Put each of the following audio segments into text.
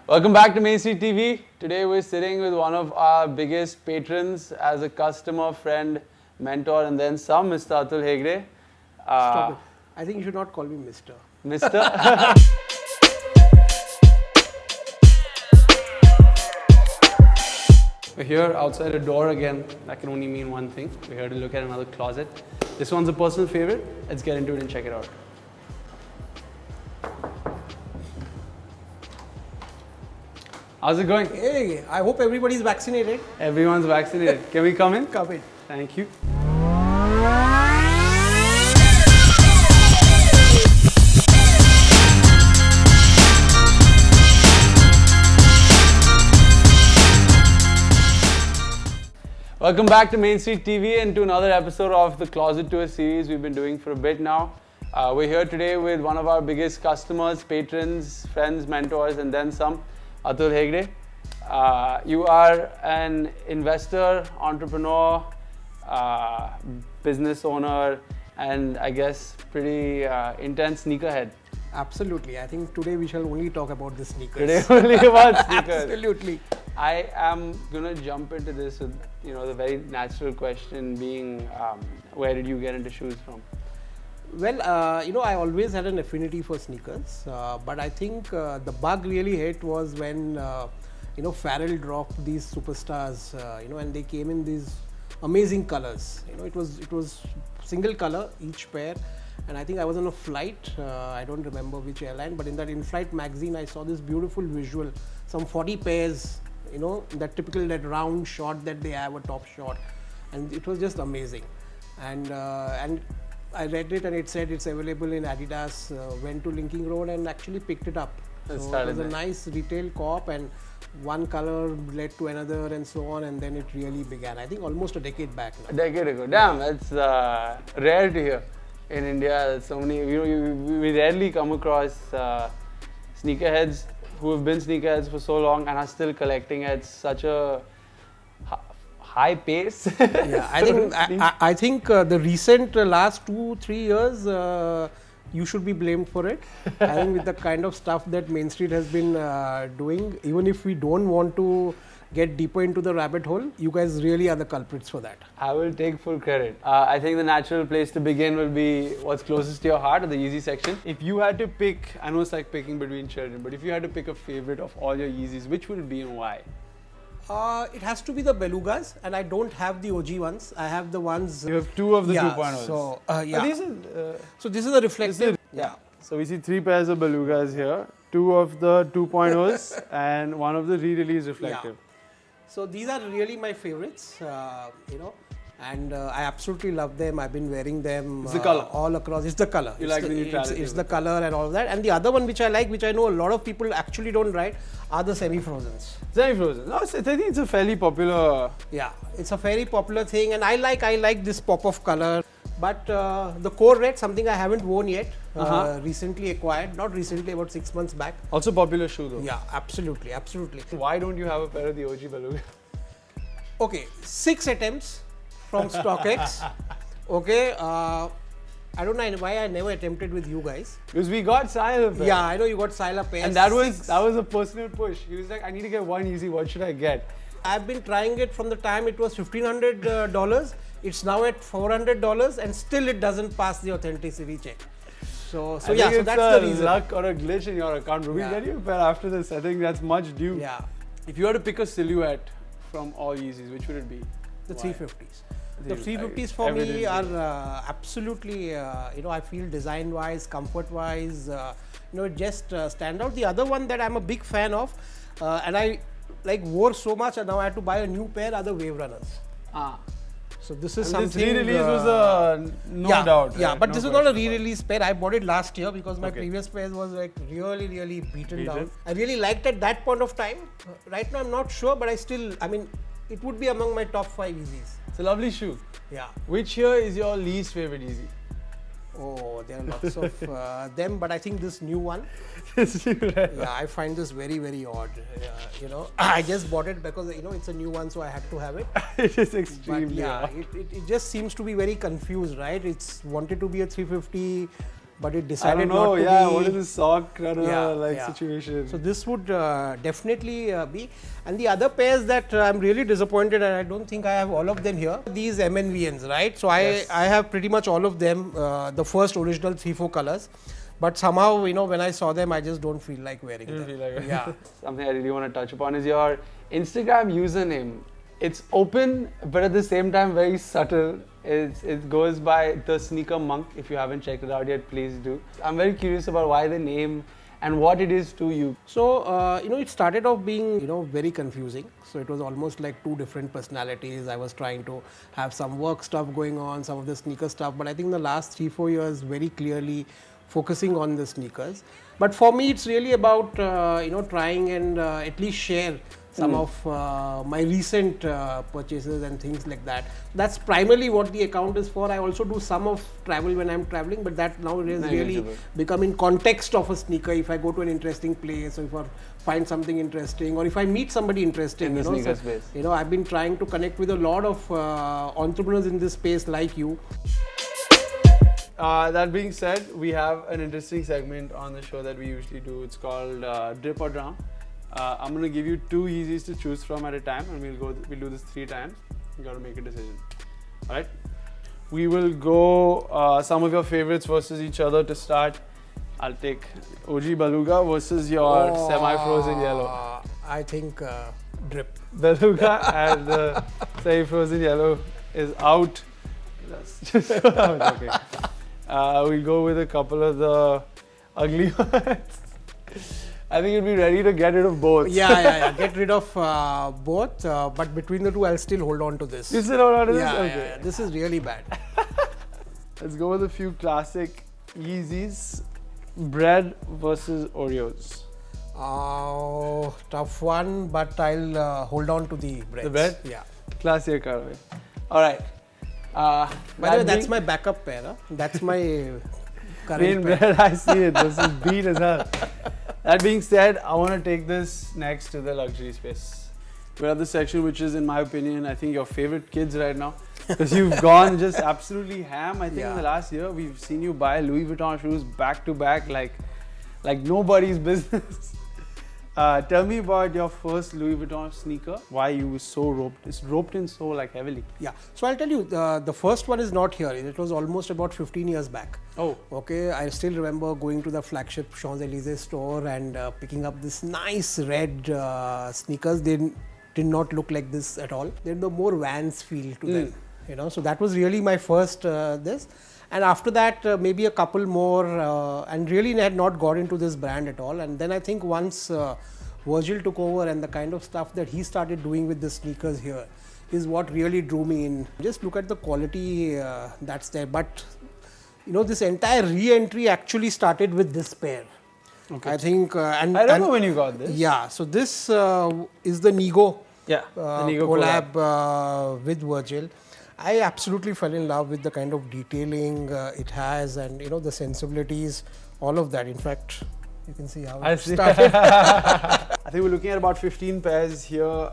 Welcome back to Main Street TV. Today we're sitting with one of our biggest patrons as a customer, friend, mentor, and then some, Mr. Atul Hegde. Stop it. I think you should not call me Mr. Mr. We're here outside a door again. That can only mean one thing. We're here to look at another closet. This one's a personal favorite. Let's get into it and check it out. How's it going? Hey, I hope everybody's vaccinated. Everyone's vaccinated. Can we come in? Come in. Thank you. Welcome back to Main Street TV and to another episode of the Closet Tour series we've been doing for a bit now. We're here today with one of our biggest customers, patrons, friends, mentors, and then some, Atul Hegde. You are an investor, entrepreneur, business owner, and I guess pretty intense sneakerhead. Absolutely. I think today we shall only talk about the sneakers. Today only about sneakers. Absolutely. I am gonna jump into this with the very natural question being, where did you get into shoes from? Well, I always had an affinity for sneakers, but I think the bug really hit was when Pharrell dropped these superstars, and they came in these amazing colors. It was single color each pair, and I think I was on a flight. I don't remember which airline, but in that in-flight magazine, I saw this beautiful visual, some 40 pairs. That typical round shot that they have, a top shot, and it was just amazing. And I read it and it said it's available in Adidas. Went to Linking Road and actually picked it up. So it was a nice retail co-op, and one color led to another and so on, and then it really began. I think almost a decade back now. A decade ago. Damn, that's rare to hear in India. So many, we rarely come across sneakerheads who have been sneakerheads for so long and are still collecting at such a high pace. Yeah, I think the recent last 2-3 years, you should be blamed for it. I think with the kind of stuff that Main Street has been doing, even if we don't want to get deeper into the rabbit hole, you guys really are the culprits for that. I will take full credit. I think the natural place to begin will be what's closest to your heart, or the Yeezy section. If you had to pick, I know it's like picking between children, but if you had to pick a favorite of all your Yeezys, which would it be and why? It has to be the Belugas, and I don't have the OG ones. I have the ones. You have two of the 2.0s. So, yeah. These are, so this is a reflective. Yeah. So we see 3 pairs of Belugas here, 2 of the 2.0s, and 1 of the re-release reflective. Yeah. So these are really my favorites, and I absolutely love them. I've been wearing them it's the color. All across. It's the color. You like the neutrality. It's the color and all of that. And the other one which I like, which I know a lot of people actually don't ride, are the semi-frozens. Semi-frozen. No, I think it's a fairly popular. Yeah, it's a very popular thing, and I like this pop of color. But the core red, something I haven't worn yet, recently acquired, not recently, about 6 months back. Also popular shoe though. Yeah, absolutely. Why don't you have a pair of the OG Beluga? Okay, 6 attempts from StockX. Okay, I don't know why I never attempted with you guys. Because we got Sahil a pair. Yeah, I know you got Sahil a pair. And that was a personal push. He was like, I need to get one Yeezy, what should I get? I've been trying it from the time it was $1,500. It's now at $400, and still it doesn't pass the authenticity check. So that's the reason. Luck or a glitch in your account. We'll get you a pair after this. I think that's much due. Yeah. If you had to pick a silhouette from all Yeezys, which would it be? The 350s. The 350s for me are absolutely, I feel design-wise, comfort-wise, just stand out. The other one that I'm a big fan of, and I wore so much, and now I had to buy a new pair, are the Wave Runners. So this is something. This re-release was a no doubt. Yeah, right? but this is not a re-release pair. I bought it last year because my previous pair was really beaten down. I really liked at that point of time. Right now I'm not sure, but it would be among my top 5 Yeezys. It's a lovely shoe. Yeah. Which here is your least favorite Yeezy? Oh, there are lots of them, but I think this new one. Yeah, I find this very, very odd. I just bought it because it's a new one, so I had to have it. It is extremely odd. It just seems to be very confused, right? It's wanted to be a 350. but it I decided don't know. not to Yeah, be. what is this sock runner Yeah. situation? So this would definitely be. And the other pairs that I'm really disappointed, and I don't think I have all of them here. These MNVNs, right? So I have pretty much all of them. The first original 3-4 colors. But somehow, when I saw them, I just don't feel like wearing them. Yeah. Something I really want to touch upon is your Instagram username. It's open, but at the same time very subtle. It goes by the Sneaker Monk. If you haven't checked it out yet, please do. I'm very curious about why the name and what it is to you. So, it started off being, very confusing. So it was almost like two different personalities. I was trying to have some work stuff going on, some of the sneaker stuff. But I think the last 3-4 years, very clearly focusing on the sneakers. But for me, it's really about, trying and at least share some of my recent purchases and things like that. That's primarily what the account is for. I also do some of travel when I'm traveling, but that now is really become in context of a sneaker. If I go to an interesting place, or if I find something interesting, or if I meet somebody interesting, in the sneaker space. I've been trying to connect with a lot of entrepreneurs in this space like you. That being said, we have an interesting segment on the show that we usually do. It's called Drip or Drown. I'm going to give you 2 Yeezys to choose from at a time, and we'll do this 3 times. You got to make a decision. All right. We will go some of your favorites versus each other to start. I'll take OG Beluga versus your semi-frozen yellow. I think Drip. Beluga and the semi-frozen yellow is out. That's just okay. We'll go with a couple of the ugly ones. I think you'll be ready to get rid of both. Yeah. Get rid of both, but between the two, I'll still hold on to this. You still hold on to this? Yeah. This is really bad. Let's go with a few classic Yeezys. Bread versus Oreos. Oh, tough one, but I'll hold on to the bread. The bread? Yeah. Classic Carve. All right. By the way, that's my backup pair. Huh? That's my current pair. Bread, I see it. This is beat as hell. That being said, I want to take this next to the luxury space. We're at the section which is, in my opinion, I think your favorite kids right now. Because you've gone just absolutely ham. I think in the last year, we've seen you buy Louis Vuitton shoes back to back like nobody's business. Tell me about your first Louis Vuitton sneaker. Why you were so roped? It's roped in so heavily. Yeah. So I'll tell you, the first one is not here. It was almost about 15 years back. Oh. Okay. I still remember going to the flagship Champs-Élysées store and picking up this nice red sneakers. They did not look like this at all. They had the more Vans feel to them. So that was really my first this. And after that, maybe a couple more, and really had not got into this brand at all. And then I think once Virgil took over and the kind of stuff that he started doing with the sneakers here is what really drew me in. Just look at the quality that's there. But, this entire re-entry actually started with this pair. Okay. I think. And I remember when you got this. Yeah. So this is the Nigo. Yeah. The Nigo collab with Virgil. I absolutely fell in love with the kind of detailing it has, and the sensibilities, all of that. In fact, you can see how it started. I think we're looking at about 15 pairs here.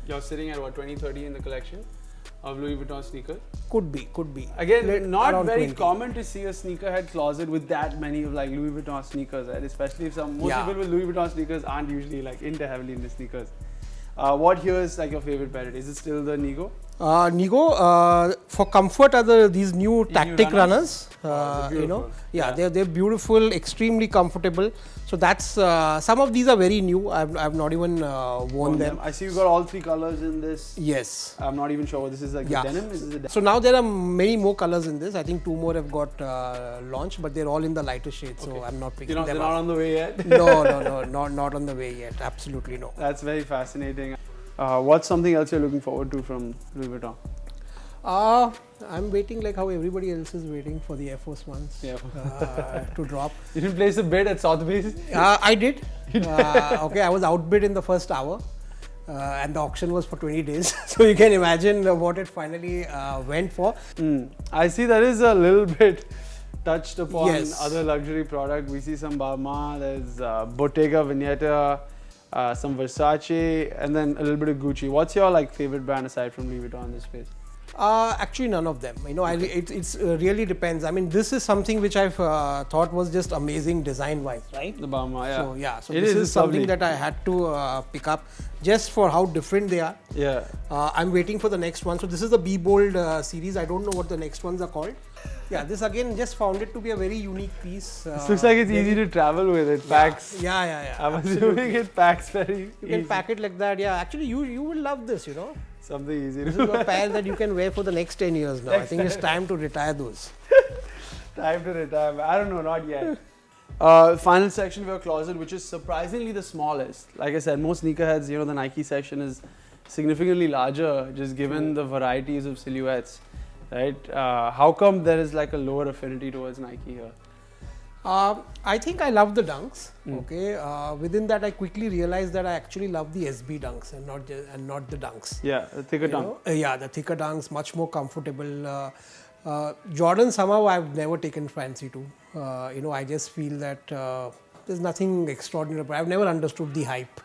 You're sitting at what, 20-30 in the collection of Louis Vuitton sneakers? Could be. Again, not very 20. common to see a sneakerhead closet with that many of Louis Vuitton sneakers, right? Especially if most people with Louis Vuitton sneakers aren't usually into heavily into sneakers. What here is your favorite pair? Is it still the Nigo? Nigo, for comfort are these new tactic runners. They're beautiful, extremely comfortable. So that's some of these are very new. I've not even worn them. I see you got all 3 colors in this. Yes. I'm not even sure what this is, the denim. Is this a denim? So now there are many more colors in this. I think 2 more have got launched, but they're all in the lighter shade. So I'm not picking them up. They're not on the way yet? No, not on the way yet. Absolutely no. That's very fascinating. What's something else you're looking forward to from Louis Vuitton? I'm waiting like how everybody else is waiting for the Air Force Ones to drop. You didn't place a bid at Sotheby's? I did. I was outbid in the first hour. And the auction was for 20 days. So you can imagine what it finally went for. I see that is a little bit touched upon other luxury product. We see some Balmain, there's Bottega Veneta, some Versace, and then a little bit of Gucci. What's your favorite brand aside from Louis Vuitton in this space? Actually, none of them. You know, it's really depends. I mean, this is something which I've thought was just amazing design-wise, right? The Bama, yeah. So yeah, so this is something that I had to pick up just for how different they are. Yeah. I'm waiting for the next one. So this is the Be Bold series. I don't know what the next ones are called. Yeah, this again just found it to be a very unique piece. This looks like it's easy to travel with. It packs. Yeah. I'm assuming it packs very You can pack it like that. Yeah, actually, you will love this. You know. Something easy. This is a pair that you can wear for the next 10 years now. I think it's time to retire those. Time to retire. I don't know, not yet. Final section of your closet, which is surprisingly the smallest. Like I said, most sneakerheads, you know, the Nike section is significantly larger, just given the varieties of silhouettes, right? How come there is like a lower affinity towards Nike here? I think I love the Dunks. Okay, within that I quickly realized that I actually love the SB Dunks and not the Dunks. Yeah, the thicker dunk. Yeah, the thicker Dunks, much more comfortable. Jordan somehow I've never taken fancy to. You know, I just feel that there's nothing extraordinary. But I've never understood the hype.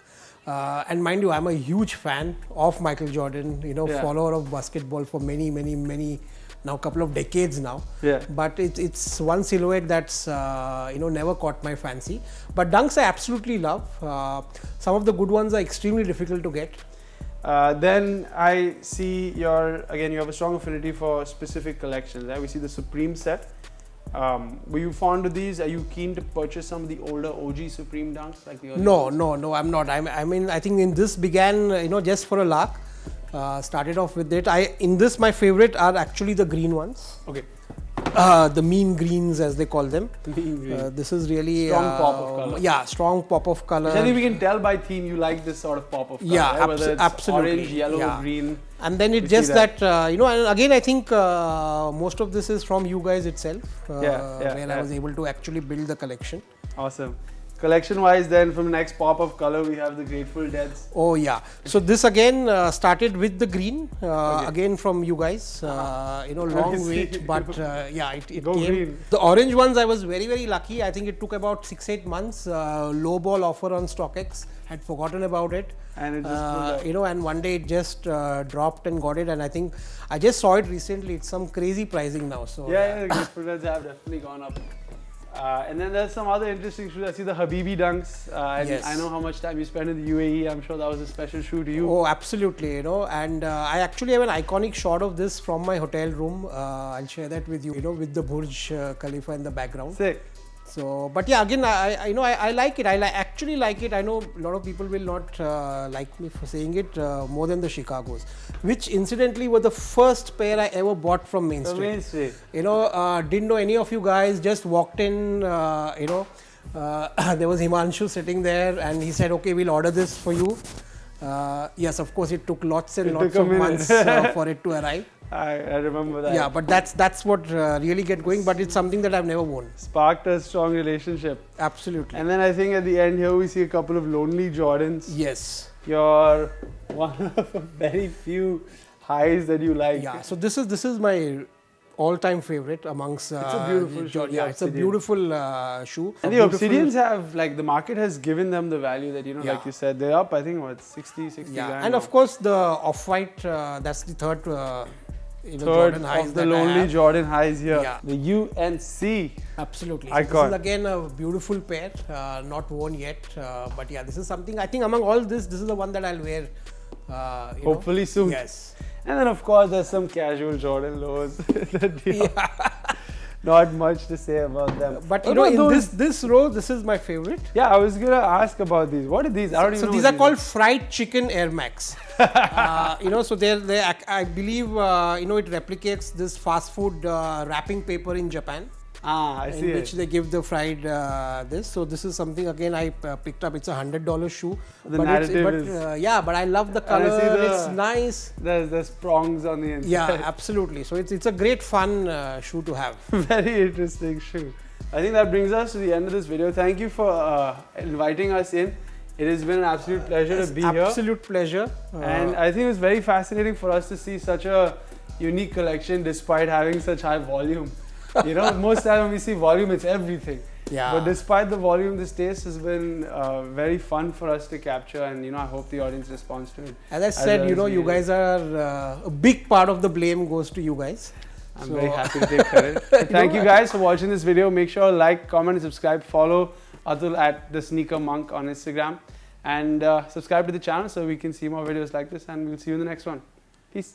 And mind you, I'm a huge fan of Michael Jordan. You know, follower of basketball for many now couple of decades now. Yeah. But it's one silhouette that's you know, never caught my fancy. But Dunks I absolutely love. Some of the good ones are extremely difficult to get. Then I see you have a strong affinity for specific collections. Right? We see the Supreme set. Were you fond of these? Are you keen to purchase some of the older OG Supreme Dunks like the early ones? No, I'm not. I mean, I think in this began, you know, just for a lark. Started off with it. In this, my favorite are actually the green ones. Okay. The mean greens, as they call them. Mean green. This is really strong pop of color. Yeah, strong pop of color. I think we can tell by theme you like this sort of pop of color. Yeah, right? Whether it's absolutely. Orange, yellow, green. And then it's just that, you know, and again I think most of this is from you guys itself, where I was able to actually build the collection. Awesome. Collection wise, then from next pop of color we have the Grateful Deads. Oh yeah, so this again started with the green, again from you guys. You know, long wait, but yeah, it came. Green. The orange ones I was very lucky. I think it took about 6-8 months. Low ball offer on StockX, had forgotten about it. And it just you know, and one day it just dropped and got it, and I think I just saw it recently. It's some crazy pricing now. So yeah, the Grateful Deads have definitely gone up. And then there's some other interesting shoes. I see the Habibi Dunks. And I know how much time you spend in the UAE. I'm sure that was a special shoe to you. Oh, absolutely. You know, and I actually have an iconic shot of this from my hotel room. I'll share that with you. You know, with the Burj Khalifa in the background. Sick. So, but yeah, again, I know I like it. I actually like it. I know a lot of people will not like me for saying it more than the Chicagos, which incidentally were the first pair I ever bought from Main Street. Main Street. You know, didn't know any of you guys. Just walked in. You know, there was Himanshu sitting there, and he said, "Okay, we'll order this for you." Yes, of course, it took lots and lots of months for it to arrive. I remember that. Yeah, but that's what really get going. But it's something that I've never worn. Sparked a strong relationship. Absolutely. And then I think at the end here we see a couple of lonely Jordans. Yes. You're one of very few highs that you like. Yeah. So this is my all-time favorite amongst. It's a beautiful shoe. Yeah, it's a beautiful shoe. And the Obsidians have, like, the market has given them the value that, you know, like you said, they're up, I think, what, 60 yeah. grand. And of course the off-white, that's the third. You know, third Jordan highs of the lonely Jordan highs here. Yeah. The UNC. Absolutely. So Icon. this is again a beautiful pair, not worn yet. But yeah, this is something, I think among all this is the one that I'll wear. Hopefully soon. Yes. And then of course there's some casual Jordan lows. Not much to say about them. But you know, in this row, this is my favorite. Yeah, I was gonna ask about these. What are these? I don't even know. So these are called fried chicken Air Max. You know, so they I believe you know, it replicates this fast food wrapping paper in Japan. I see. In which they give the fried this. So this is something again I picked up. It's $100 shoe. The narrative is. Yeah, but I love the color. It's nice. There's prongs on the inside. Yeah, absolutely. So it's a great fun shoe to have. Very interesting shoe. I think that brings us to the end of this video. Thank you for inviting us in. It has been an absolute pleasure to be here. Absolute pleasure. And I think it was very fascinating for us to see such a unique collection despite having such high volume. You know, most time when we see volume, it's everything. Yeah. But despite the volume, this taste has been very fun for us to capture, and I hope the audience responds to it. As I said, you guys are a big part of the blame goes to you guys. I'm very happy to take credit. Thank you guys for watching this video. Make sure to like, comment, and subscribe. Follow Atul at the Sneaker Monk on Instagram, and subscribe to the channel so we can see more videos like this. And we'll see you in the next one. Peace.